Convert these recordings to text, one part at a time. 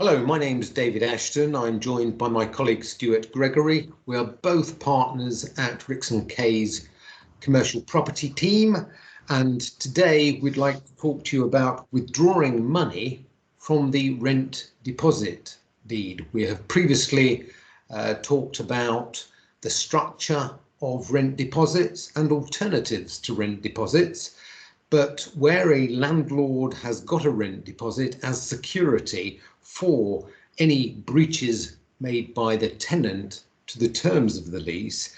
Hello, my name is David Ashton. I'm joined by my colleague Stewart Gregory. We are both partners at Rix & Kay's commercial property team, and today we'd like to talk to you about withdrawing money from the rent deposit deed. We have previously talked about the structure of rent deposits and alternatives to rent deposits, but where a landlord has got a rent deposit as security for any breaches made by the tenant to the terms of the lease,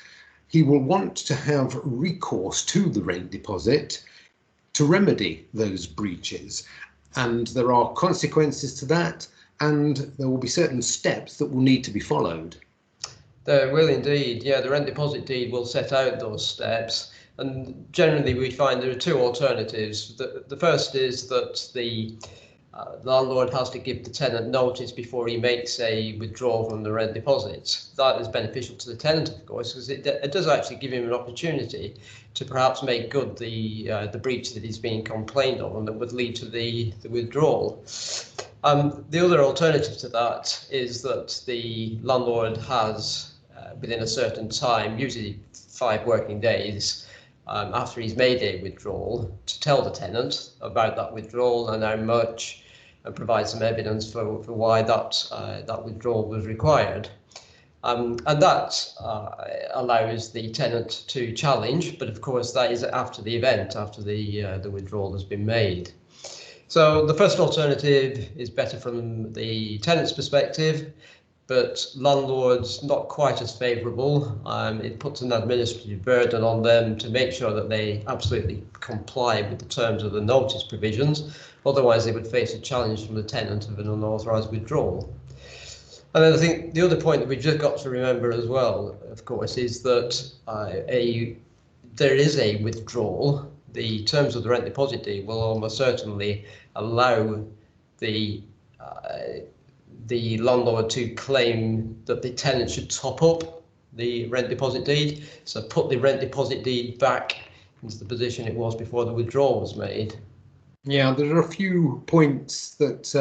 he will want to have recourse to the rent deposit to remedy those breaches. And there are consequences to that, and there will be certain steps that will need to be followed. There will indeed, yeah, the rent deposit deed will set out those steps. And generally we find there are two alternatives. The first is that the landlord has to give the tenant notice before he makes a withdrawal from the rent deposit. That is beneficial to the tenant, of course, because it does actually give him an opportunity to perhaps make good the breach that he's being complained of and that would lead to the withdrawal. The other alternative to that is that the landlord has, within a certain time, usually 5 working days, after he's made a withdrawal, to tell the tenant about that withdrawal and how much, and provide some evidence for why that withdrawal was required. And that allows the tenant to challenge, but of course that is after the event, after the withdrawal has been made. So the first alternative is better from the tenant's perspective, but landlords not quite as favourable. It puts an administrative burden on them to make sure that they absolutely comply with the terms of the notice provisions. Otherwise, they would face a challenge from the tenant of an unauthorised withdrawal. And then I think the other point that we've just got to remember as well, of course, is that there is a withdrawal. The terms of the rent deposit deed will almost certainly allow the landlord to claim that the tenant should top up the rent deposit deed, so put the rent deposit deed back into the position it was before the withdrawal was made. Yeah, there are a few points that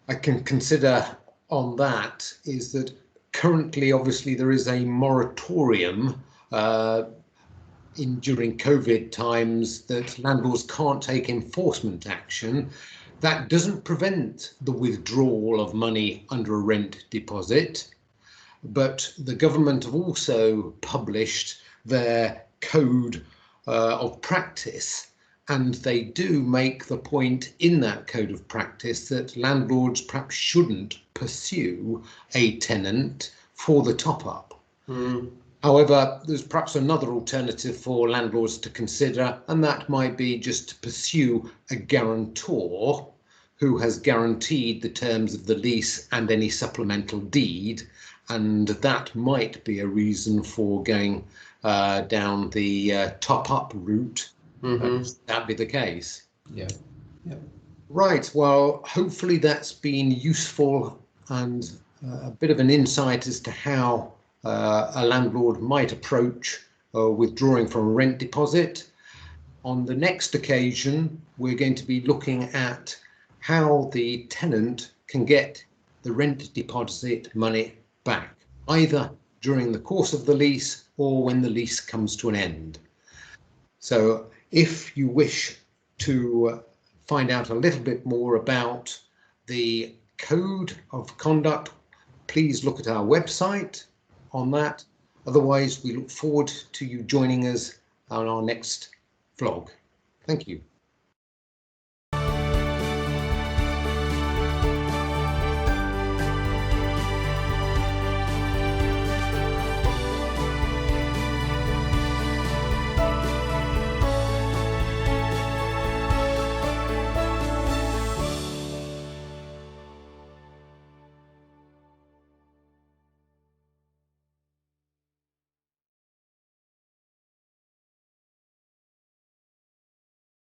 I can consider on that. Is that currently, obviously, there is a moratorium during COVID times that landlords can't take enforcement action. That doesn't prevent the withdrawal of money under a rent deposit, but the government have also published their code of practice, and they do make the point in that code of practice that landlords perhaps shouldn't pursue a tenant for the top-up. However, there's perhaps another alternative for landlords to consider, and that might be just to pursue a guarantor who has guaranteed the terms of the lease and any supplemental deed, and that might be a reason for going down the top-up route. That'd be the case. Yeah. Right, well, hopefully that's been useful and a bit of an insight as to how a landlord might approach withdrawing from a rent deposit. On the next occasion, we're going to be looking at how the tenant can get the rent deposit money back, either during the course of the lease or when the lease comes to an end. So if you wish to find out a little bit more about the code of conduct, please look at our website on that. Otherwise, we look forward to you joining us on our next vlog. Thank you.